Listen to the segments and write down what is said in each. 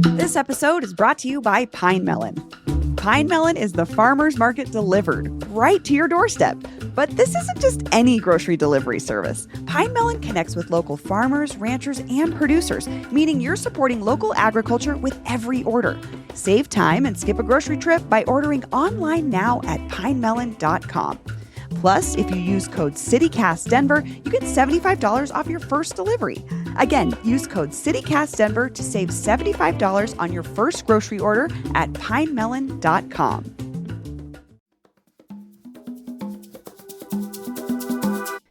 This episode is brought to you by Pine Melon. Pine Melon is the farmer's market delivered right to your doorstep. But this isn't just any grocery delivery service. Pine Melon connects with local farmers, ranchers, and producers, meaning you're supporting local agriculture with every order. Save time and skip a grocery trip by ordering online now at pinemelon.com. Plus, if you use code CityCastDenver, you get $75 off your first delivery. Again, use code CityCastDenver to save $75 on your first grocery order at pinemelon.com.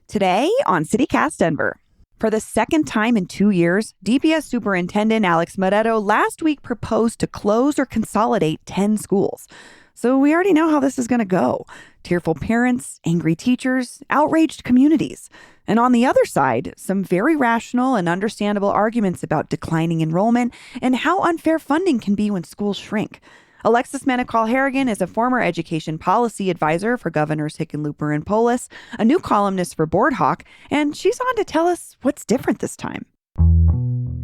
Today on CityCast Denver. For the second time in 2 years, DPS Superintendent Alex Moretto last week proposed to close or consolidate 10 schools. So we already know how this is going to go. Tearful parents, angry teachers, outraged communities. And on the other side, some very rational and understandable arguments about declining enrollment and how unfair funding can be when schools shrink. Alexis Manical-Harrigan is a former education policy advisor for Governors Hickenlooper and Polis, a new columnist for Board Hawk, and she's on to tell us what's different this time.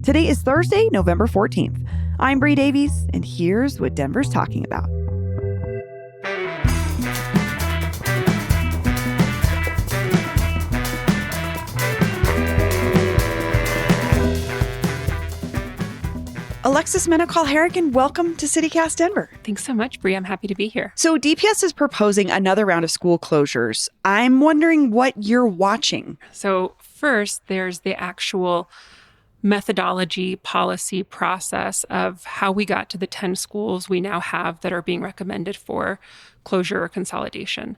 Today is Thursday, November 14th. I'm Bree Davies, and here's what Denver's talking about. Alexis Manical-Harrigan, welcome to CityCast Denver. Thanks so much, Bree. I'm happy to be here. So DPS is proposing another round of school closures. I'm wondering what you're watching. So first, there's the actual methodology, policy process of how we got to the 10 schools we now have that are being recommended for closure or consolidation.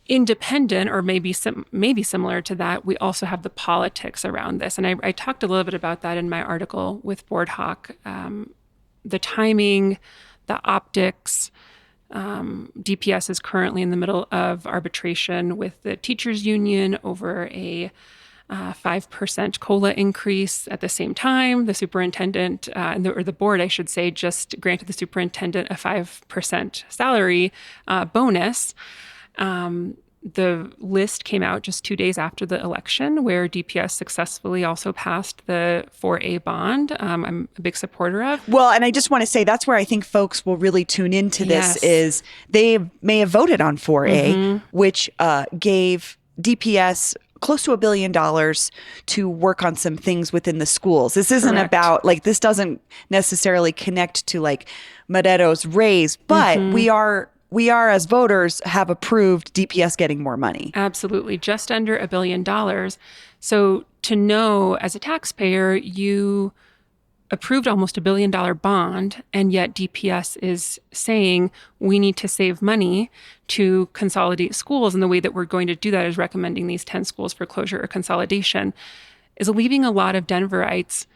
Independent, or maybe similar to that, we also have the politics around this. And I talked a little bit about that in my article with Board Hawk. The timing, the optics. DPS is currently in the middle of arbitration with the teachers union over a 5% COLA increase. At the same time, the superintendent, or the board, I should say, just granted the superintendent a 5% salary bonus. The list came out just 2 days after the election, where DPS successfully also passed the 4A bond. I'm a big supporter of. Well, and I just want to say that's where I think folks will really tune into this. Yes. Is they may have voted on 4A, which gave DPS close to $1 billion to work on some things within the schools. This isn't Correct. About, this doesn't necessarily connect to Moretto's raise, but we are, as voters, have approved DPS getting more money. Absolutely. Just under $1 billion. So to know as a taxpayer, you approved almost $1 billion bond, and yet DPS is saying we need to save money to consolidate schools. And the way that we're going to do that is recommending these 10 schools for closure or consolidation, is leaving a lot of Denverites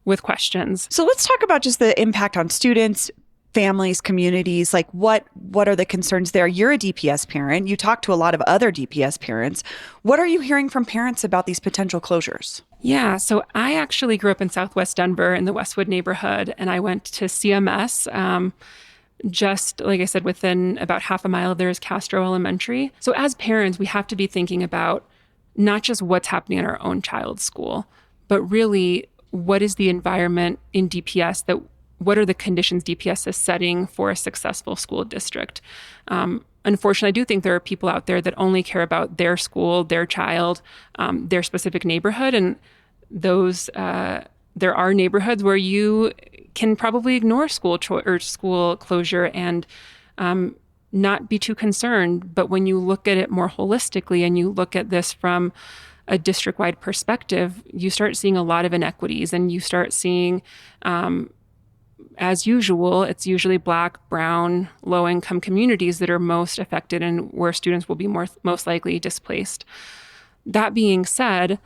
with questions. So let's talk about just the impact on students, families, communities. What are the concerns there? You're a DPS parent. You talk to a lot of other DPS parents. What are you hearing from parents about these potential closures? Yeah, so I actually grew up in Southwest Denver in the Westwood neighborhood, and I went to CMS. Just like I said, within about half a mile of there is Castro Elementary. So as parents, we have to be thinking about not just what's happening in our own child's school, but really what is the environment in DPS what are the conditions DPS is setting for a successful school district? Unfortunately, I do think there are people out there that only care about their school, their child, their specific neighborhood. And those, there are neighborhoods where you can probably ignore school closure and not be too concerned. But when you look at it more holistically and you look at this from a district-wide perspective, you start seeing a lot of inequities, and you start seeing as usual, it's usually Black, brown, low-income communities that are most affected and where students will be most likely displaced. That being said,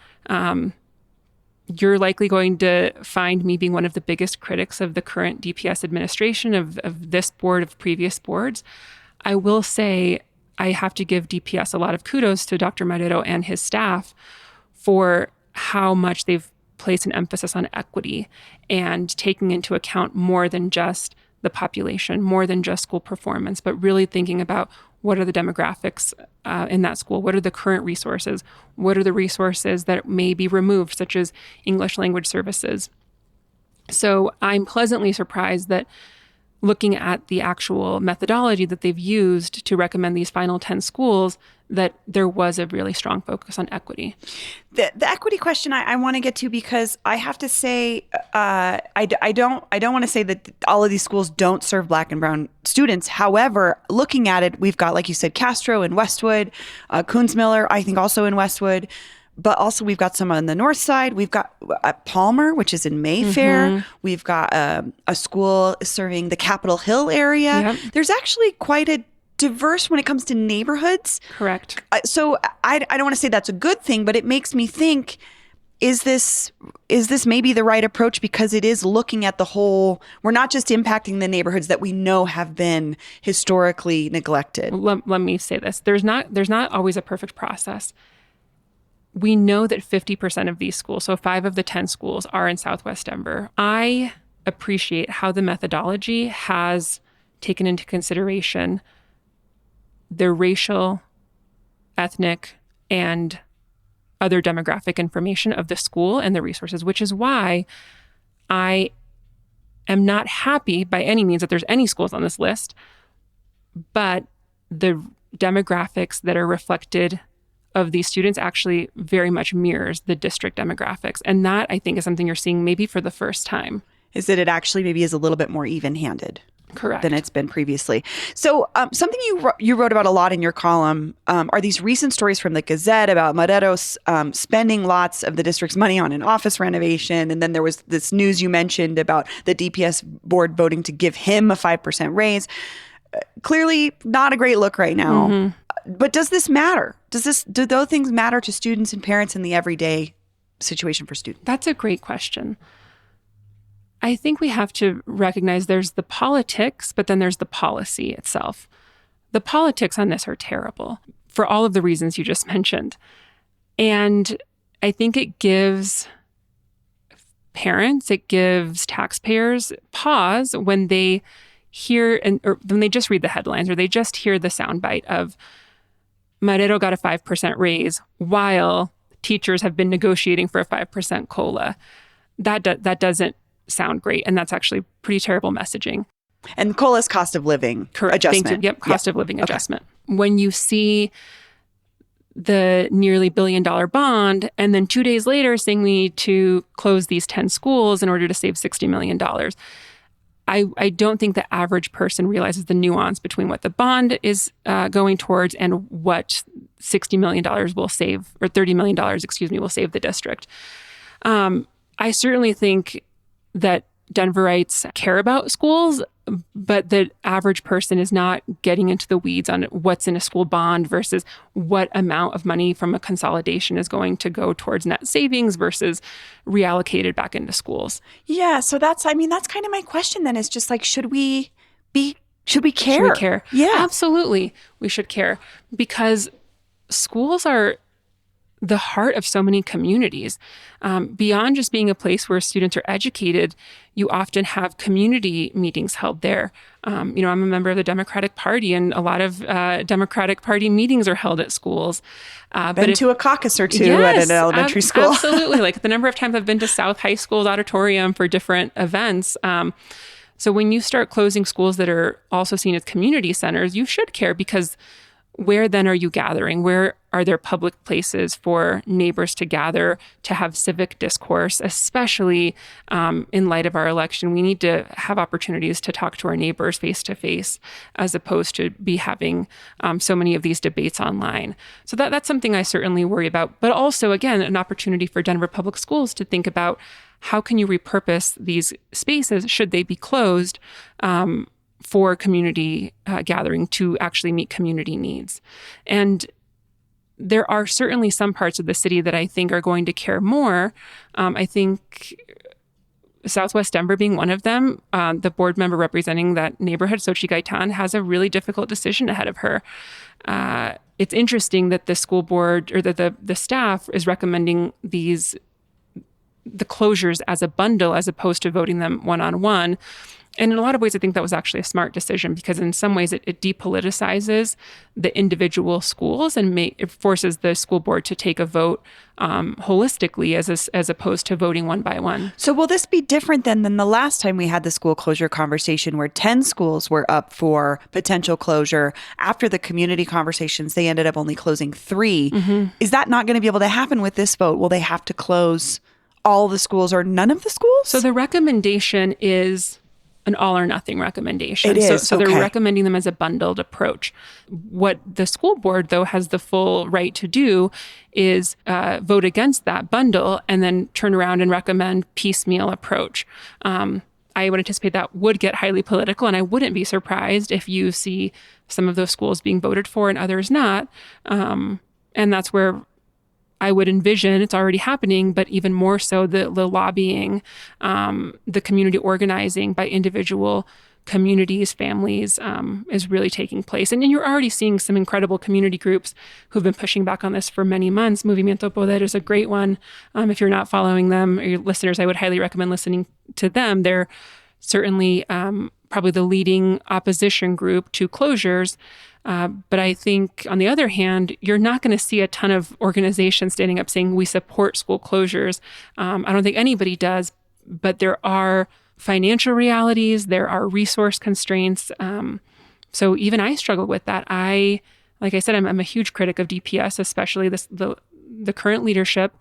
you're likely going to find me being one of the biggest critics of the current DPS administration, of this board, of previous boards. I will say I have to give DPS a lot of kudos to Dr. Moretto and his staff for how much they've placed an emphasis on equity and taking into account more than just the population, more than just school performance, but really thinking about what are the demographics in that school? What are the current resources? What are the resources that may be removed, such as English language services? So I'm pleasantly surprised that looking at the actual methodology that they've used to recommend these final 10 schools, that there was a really strong focus on equity. The equity question I want to get to, because I have to say, I don't want to say that all of these schools don't serve Black and brown students. However, looking at it, we've got, like you said, Castro in Westwood, Kunzmiller, I think also in Westwood. But also we've got some on the north side. We've got Palmer, which is in Mayfair. Mm-hmm. We've got a school serving the Capitol Hill area. Yep. There's actually quite a diverse when it comes to neighborhoods. Correct. So I don't want to say that's a good thing, but it makes me think, is this maybe the right approach? Because it is looking at the whole, we're not just impacting the neighborhoods that we know have been historically neglected. Let me say this. There's not always a perfect process. We know that 50% of these schools, so 5 of the 10 schools, are in Southwest Denver. I appreciate how the methodology has taken into consideration the racial, ethnic, and other demographic information of the school and the resources, which is why I am not happy by any means that there's any schools on this list, but the demographics that are reflected of these students actually very much mirrors the district demographics. And that, I think, is something you're seeing maybe for the first time. Is that it actually maybe is a little bit more even-handed. Correct. Than it's been previously. So something you wrote about a lot in your column are these recent stories from the Gazette about Madero spending lots of the district's money on an office renovation. And then there was this news you mentioned about the DPS board voting to give him a 5% raise. Clearly not a great look right now. Mm-hmm. But does this matter? Do those things matter to students and parents in the everyday situation for students? That's a great question. I think we have to recognize there's the politics, but then there's the policy itself. The politics on this are terrible for all of the reasons you just mentioned. And I think it gives parents, it gives taxpayers pause when they hear or when they just read the headlines or they just hear the soundbite of Madero got a 5% raise while teachers have been negotiating for a 5% COLA. That doesn't sound great. And that's actually pretty terrible messaging. And COLA's cost of living adjustment. Thank you. Yep, cost of living adjustment. When you see the nearly $1 billion bond, and then 2 days later saying we need to close these 10 schools in order to save $60 million, I don't think the average person realizes the nuance between what the bond is going towards and what $60 million will save, or $30 million, will save the district. I certainly think that Denverites care about schools, but the average person is not getting into the weeds on what's in a school bond versus what amount of money from a consolidation is going to go towards net savings versus reallocated back into schools. Yeah. So that's kind of my question then, is just like, should we care? Should we care? Yeah. Absolutely. We should care, because schools are the heart of so many communities. Beyond just being a place where students are educated, you often have community meetings held there. I'm a member of the Democratic Party, and a lot of Democratic Party meetings are held at schools. Been to a caucus or two at an elementary school. Absolutely. Like the number of times I've been to South High School's auditorium for different events. So when you start closing schools that are also seen as community centers, you should care, because where then are you gathering? Where are there public places for neighbors to gather, to have civic discourse, especially in light of our election? We need to have opportunities to talk to our neighbors face to face, as opposed to be having so many of these debates online. So that's something I certainly worry about. But also, again, an opportunity for Denver Public Schools to think about how can you repurpose these spaces, should they be closed, for community gathering to actually meet community needs. And there are certainly some parts of the city that I think are going to care more. I think Southwest Denver being one of them, the board member representing that neighborhood, Xochitl Gaitan, has a really difficult decision ahead of her. It's interesting that the school board, or that the staff is recommending the closures as a bundle, as opposed to voting them one-on-one. And in a lot of ways, I think that was actually a smart decision, because in some ways it depoliticizes the individual schools and it forces the school board to take a vote holistically as opposed to voting one by one. So will this be different than the last time we had the school closure conversation, where 10 schools were up for potential closure? After the community conversations, they ended up only closing 3. Mm-hmm. Is that not going to be able to happen with this vote? Will they have to close all the schools or none of the schools? So the recommendation is an all or nothing recommendation. It is. So they're recommending them as a bundled approach. What the school board, though, has the full right to do is vote against that bundle and then turn around and recommend piecemeal approach. I would anticipate that would get highly political, and I wouldn't be surprised if you see some of those schools being voted for and others not. And that's where I would envision, it's already happening, but even more so the lobbying, the community organizing by individual communities, families, is really taking place. And you're already seeing some incredible community groups who've been pushing back on this for many months. Movimiento Poder is a great one. If you're not following them, or your listeners, I would highly recommend listening to them. They're certainly probably the leading opposition group to closures. But I think, on the other hand, you're not going to see a ton of organizations standing up saying we support school closures. I don't think anybody does, but there are financial realities, there are resource constraints. So even I struggle with that. Like I said, I'm a huge critic of DPS, especially the current leadership.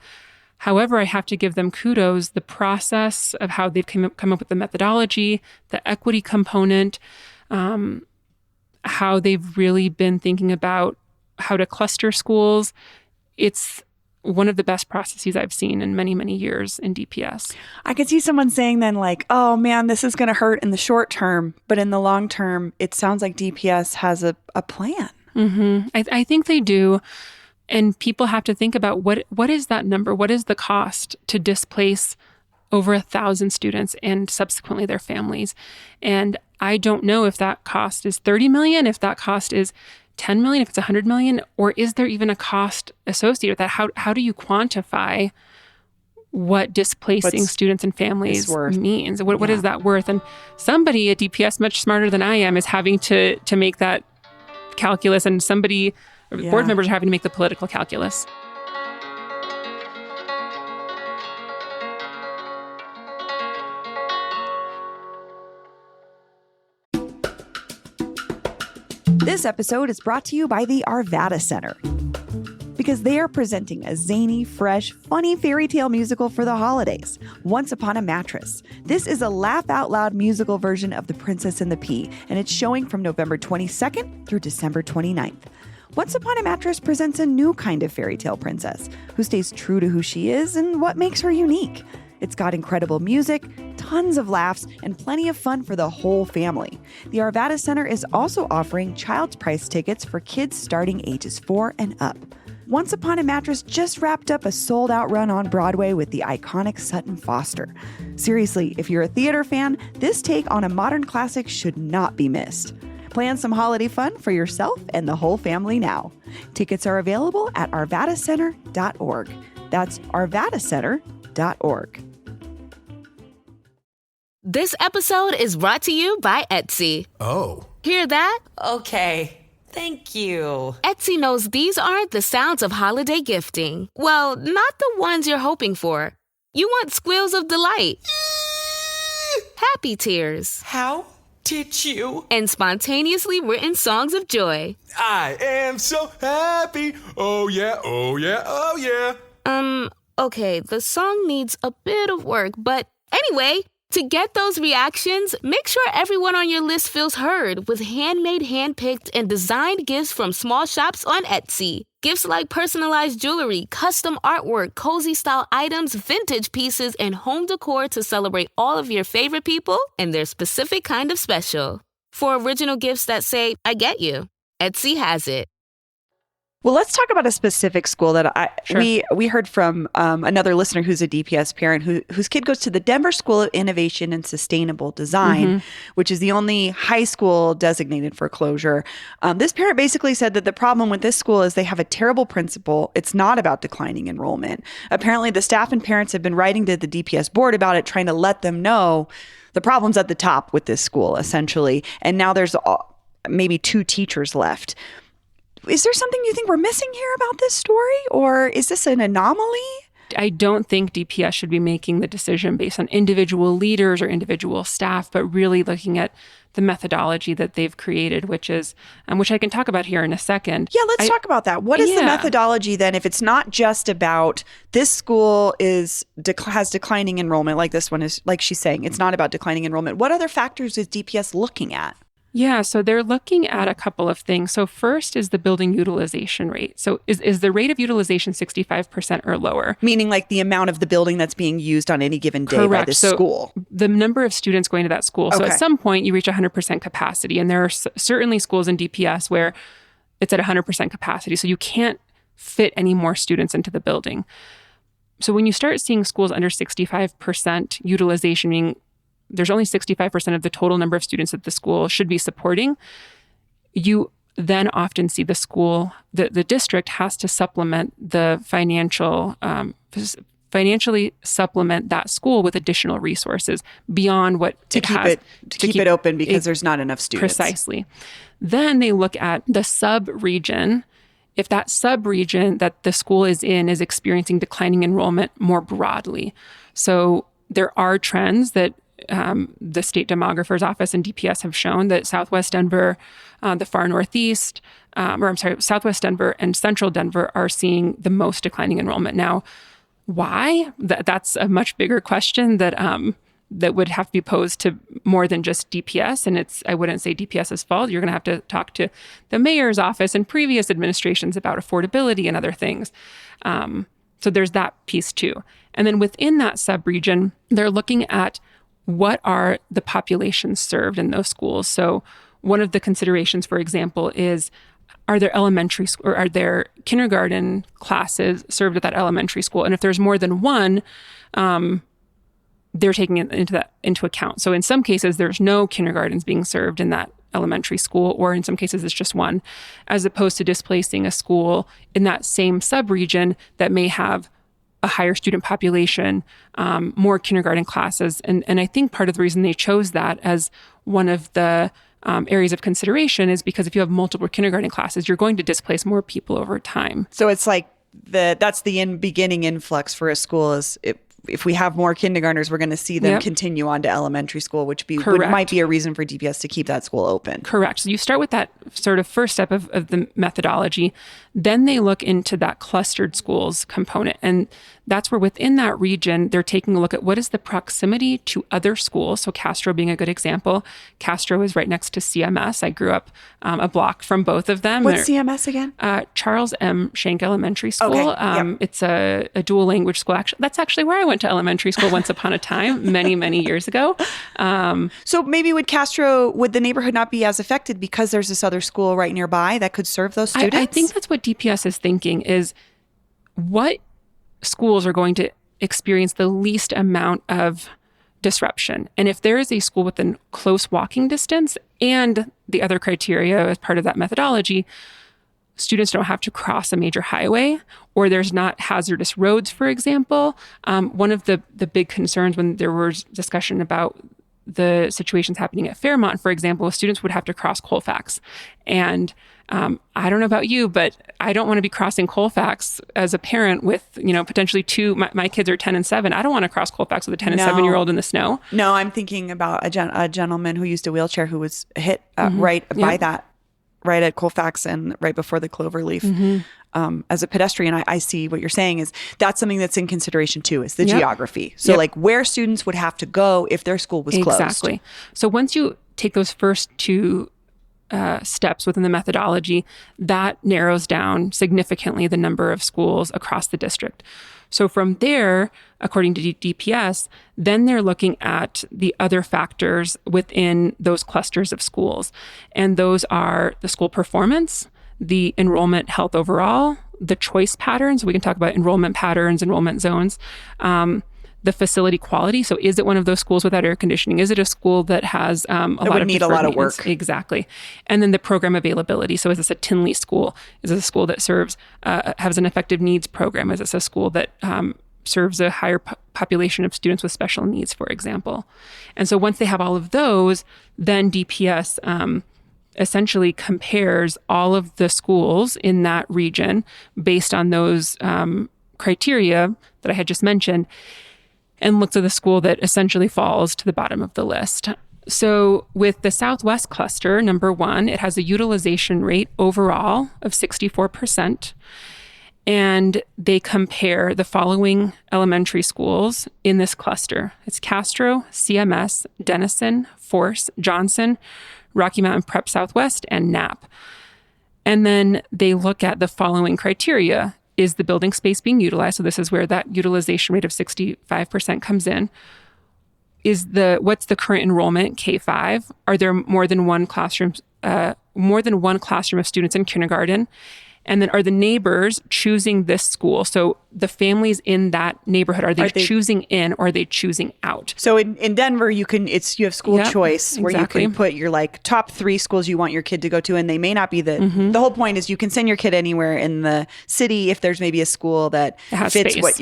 However, I have to give them kudos. The process of how they've come up with the methodology, the equity component, how they've really been thinking about how to cluster schools. It's one of the best processes I've seen in many, many years in DPS. I could see someone saying then, like, oh man, this is going to hurt in the short term, but in the long term, it sounds like DPS has a plan. Mm-hmm. I think they do. And people have to think about what is that number? What is the cost to displace over 1,000 students and subsequently their families? And I don't know if that cost is 30 million, if that cost is 10 million, if it's 100 million, or is there even a cost associated with that? How do you quantify what displacing students and families means? What is that worth? And somebody at DPS, much smarter than I am, is having to make that calculus, and board members are having to make the political calculus. This episode is brought to you by the Arvada Center, because they are presenting a zany, fresh, funny fairy tale musical for the holidays, Once Upon a Mattress. This is a laugh-out-loud musical version of The Princess and the Pea, and it's showing from November 22nd through December 29th. Once Upon a Mattress presents a new kind of fairy tale princess who stays true to who she is and what makes her unique. It's got incredible music, tons of laughs, and plenty of fun for the whole family. The Arvada Center is also offering child's price tickets for kids starting ages 4 and up. Once Upon a Mattress just wrapped up a sold-out run on Broadway with the iconic Sutton Foster. Seriously, if you're a theater fan, this take on a modern classic should not be missed. Plan some holiday fun for yourself and the whole family now. Tickets are available at arvadacenter.org. That's arvadacenter.org. This episode is brought to you by Etsy. Oh. Hear that? Okay. Thank you. Etsy knows these aren't the sounds of holiday gifting. Well, not the ones you're hoping for. You want squeals of delight. Happy tears. How did you? And spontaneously written songs of joy. I am so happy. Oh yeah, oh yeah, oh yeah. Okay, the song needs a bit of work, but anyway, to get those reactions, make sure everyone on your list feels heard with handmade, handpicked, and designed gifts from small shops on Etsy. Gifts like personalized jewelry, custom artwork, cozy style items, vintage pieces, and home decor to celebrate all of your favorite people and their specific kind of special. For original gifts that say, I get you, Etsy has it. Well, let's talk about a specific school that Sure. we heard from another listener who's a DPS parent whose kid goes to the Denver School of Innovation and Sustainable Design, which is the only high school designated for closure. This parent basically said that the problem with this school is they have a terrible principal. It's not about declining enrollment. Apparently, the staff and parents have been writing to the DPS board about it, trying to let them know the problem's at the top with this school, essentially. And now there's maybe 2 teachers left. Is there something you think we're missing here about this story, or is this an anomaly? I don't think DPS should be making the decision based on individual leaders or individual staff, but really looking at the methodology that they've created, which is, which I can talk about here in a second. Yeah, let's talk about that. What is the methodology then, if it's not just about this school has declining enrollment, like this one is, like she's saying, it's not about declining enrollment. What other factors is DPS looking at? Yeah, so they're looking at a couple of things. So first is the building utilization rate. So is the rate of utilization 65% or lower? Meaning like the amount of the building that's being used on any given day by the school. The number of students going to that school. So at some point you reach 100% capacity. And there are certainly schools in DPS where it's at 100% capacity. So you can't fit any more students into the building. So when you start seeing schools under 65% utilization, meaning there's only 65% of the total number of students that the school should be supporting, you then often see the school, the district has to supplement the financially supplement that school with additional resources beyond what to keep it open because there's not enough students. Precisely. Then they look at the sub-region. If that sub-region that the school is in is experiencing declining enrollment more broadly. So there are trends that the state demographer's office and DPS have shown that Southwest Denver, the far northeast, Southwest Denver and Central Denver are seeing the most declining enrollment. Now, why? That's a much bigger question that would have to be posed to more than just DPS. And I wouldn't say DPS's fault. You're going to have to talk to the mayor's office and previous administrations about affordability and other things. So there's that piece too. And then within that sub-region, they're looking at what are the populations served in those schools. So one of the considerations, for example, is are there elementary school or are there kindergarten classes served at that elementary school? And if there's more than one, they're taking it into account. So in some cases, there's no kindergartens being served in that elementary school, or in some cases, it's just one, as opposed to displacing a school in that same sub-region that may have a higher student population, more kindergarten classes. And I think part of the reason they chose that as one of the areas of consideration is because if you have multiple kindergarten classes, you're going to displace more people over time. So it's like that's the beginning influx for a school is if we have more kindergartners, we're going to see them continue on to elementary school, which might be a reason for DPS to keep that school open. Correct. So you start with that sort of first step of the methodology. Then they look into that clustered schools component. And that's where within that region, they're taking a look at what is the proximity to other schools. So Castro being a good example. Castro is right next to CMS. I grew up a block from both of them. What's CMS again? Charles M. Shank Elementary School. Okay. It's a dual language school. Actually, that's actually where I went to elementary school once upon a time, many, many years ago. So maybe would the neighborhood not be as affected because there's this other school right nearby that could serve those students? I think that's what DPS is thinking is what schools are going to experience the least amount of disruption. And if there is a school within close walking distance and the other criteria as part of that methodology, students don't have to cross a major highway or there's not hazardous roads, for example. One of the big concerns when there was discussion about the situations happening at Fairmont, for example, students would have to cross Colfax. And I don't know about you, but I don't want to be crossing Colfax as a parent with, potentially my kids are 10 and 7. I don't want to cross Colfax with a 10 and 7-year-old in the snow. No, I'm thinking about a gentleman who used a wheelchair who was hit right at Colfax and right before the Cloverleaf. As a pedestrian, I see what you're saying is that's something that's in consideration too, is the geography. So like where students would have to go if their school was closed. Exactly. So once you take those first two steps within the methodology, that narrows down significantly the number of schools across the district. So from there, according to DPS, then they're looking at the other factors within those clusters of schools. And those are the school performance, the enrollment health overall, the choice patterns. We can talk about enrollment patterns, enrollment zones, the facility quality. So is it one of those schools without air conditioning? Is it a school that has a lot of need a lot of maintenance? work? Exactly. And then the program availability. So is this a Tinley school? Is this a school that serves, has an effective needs program? Is this a school that serves a higher population of students with special needs, for example? And so once they have all of those, then DPS essentially compares all of the schools in that region based on those criteria that I had just mentioned, and looks at the school that essentially falls to the bottom of the list. So with the Southwest cluster, number one, it has a utilization rate overall of 64%. And they compare the following elementary schools in this cluster. It's Castro, CMS, Denison, Force, Johnson, Rocky Mountain Prep Southwest, and Knapp. And then they look at the following criteria. Is the building space being utilized? So this is where that utilization rate of 65% comes in. What's the current enrollment, K-5? Are there more than one classroom of students in kindergarten? And then are the neighbors choosing this school? So the families in that neighborhood, are they choosing in or are they choosing out? So in Denver, you have school choice where you can put your top 3 schools you want your kid to go to, and they may not be the whole point is you can send your kid anywhere in the city if there's maybe a school that fits what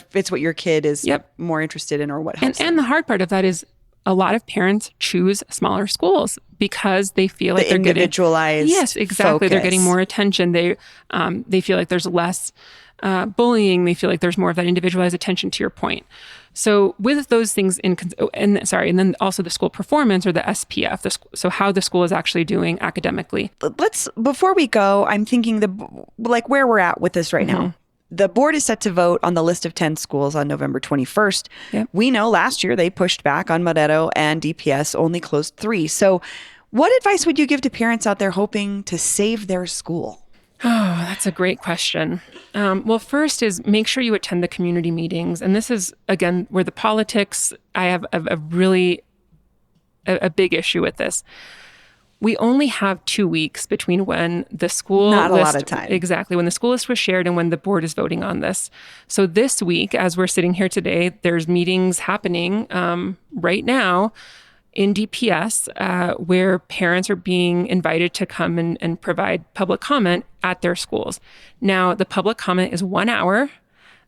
fits what your kid is more interested in or what helps. And the hard part of that is a lot of parents choose smaller schools because they feel like they're individualized getting yes, exactly. Focus. They're getting more attention. They feel like there's less bullying. They feel like there's more of that individualized attention. To your point, so with those things and then also the school performance or the SPF. So how the school is actually doing academically. Before we go, I'm thinking where we're at with this right now. The board is set to vote on the list of 10 schools on November 21st. Yep. We know last year they pushed back on Moreto, and DPS only closed 3. So what advice would you give to parents out there hoping to save their school? Oh, that's a great question. Well, first is make sure you attend the community meetings. And this is, again, where the politics, I have a really big issue with this. We only have 2 weeks between when the school Not list, a lot of time. Exactly, when the school list was shared and when the board is voting on this. So this week, as we're sitting here today, there's meetings happening right now in DPS where parents are being invited to come and provide public comment at their schools. Now, the public comment is 1 hour.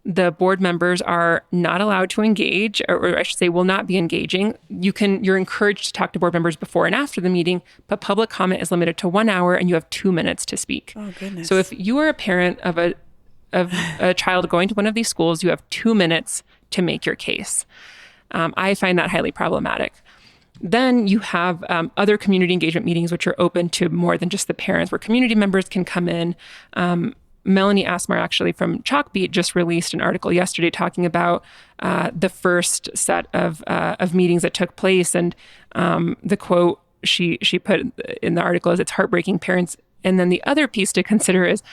The board members are not allowed to engage, or I should say will not be engaging. You're encouraged to talk to board members before and after the meeting, but public comment is limited to 1 hour and you have 2 minutes to speak. Oh, goodness. So if you are a parent of a child going to one of these schools, you have 2 minutes to make your case. I find that highly problematic. Then you have other community engagement meetings, which are open to more than just the parents, where community members can come in. Melanie Asmar, actually from Chalkbeat, just released an article yesterday talking about the first set of meetings that took place. And the quote she put in the article is, "It's heartbreaking, parents." And then the other piece to consider is,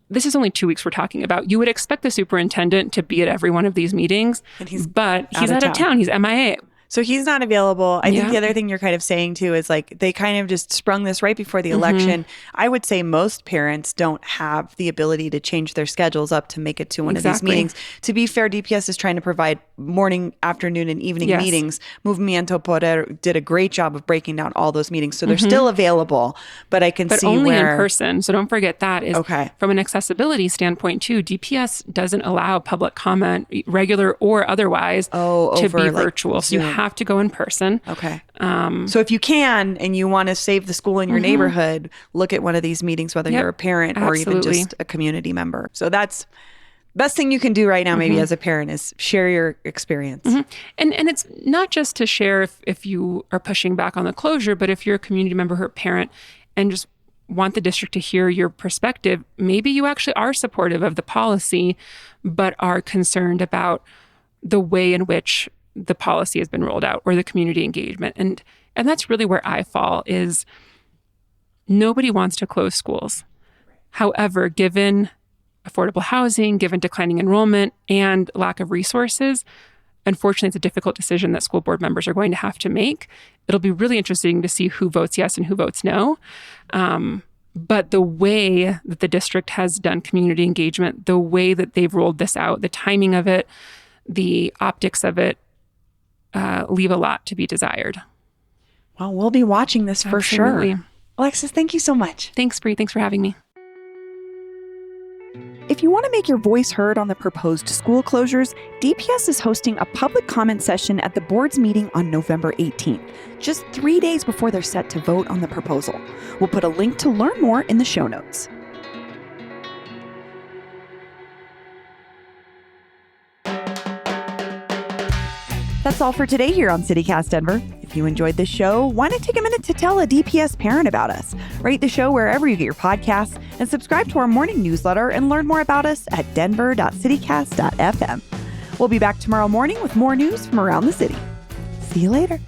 this is only 2 weeks we're talking about. You would expect the superintendent to be at every one of these meetings, but he's out of town. He's MIA. So he's not available. I think the other thing you're kind of saying too is they kind of just sprung this right before the election. I would say most parents don't have the ability to change their schedules up to make it to one of these meetings. To be fair, DPS is trying to provide morning, afternoon, and evening meetings. Movimiento Poder did a great job of breaking down all those meetings. So they're still available, but I can see only where... in person. So don't forget that is from an accessibility standpoint too, DPS doesn't allow public comment, regular or otherwise, to be virtual. So you have to go in person. Okay. So if you can and you want to save the school in your neighborhood, look at one of these meetings, whether you're a parent or even just a community member. So that's best thing you can do right now, maybe as a parent, is share your experience. And it's not just to share if you are pushing back on the closure, but if you're a community member or a parent and just want the district to hear your perspective, maybe you actually are supportive of the policy, but are concerned about the way in which the policy has been rolled out or the community engagement. And that's really where I fall is nobody wants to close schools. However, given affordable housing, given declining enrollment and lack of resources, unfortunately, it's a difficult decision that school board members are going to have to make. It'll be really interesting to see who votes yes and who votes no. But the way that the district has done community engagement, the way that they've rolled this out, the timing of it, the optics of it, leave a lot to be desired. Well, we'll be watching this for Absolutely. sure. Alexis, thank you so much. Thanks, Bree. Thanks for having me. If you want to make your voice heard on the proposed school closures, DPS is hosting a public comment session at the board's meeting on November 18th, just 3 days before they're set to vote on the proposal. We'll put a link to learn more in the show notes. That's all for today here on CityCast Denver. If you enjoyed this show, why not take a minute to tell a DPS parent about us? Rate the show wherever you get your podcasts and subscribe to our morning newsletter and learn more about us at denver.citycast.fm. We'll be back tomorrow morning with more news from around the city. See you later.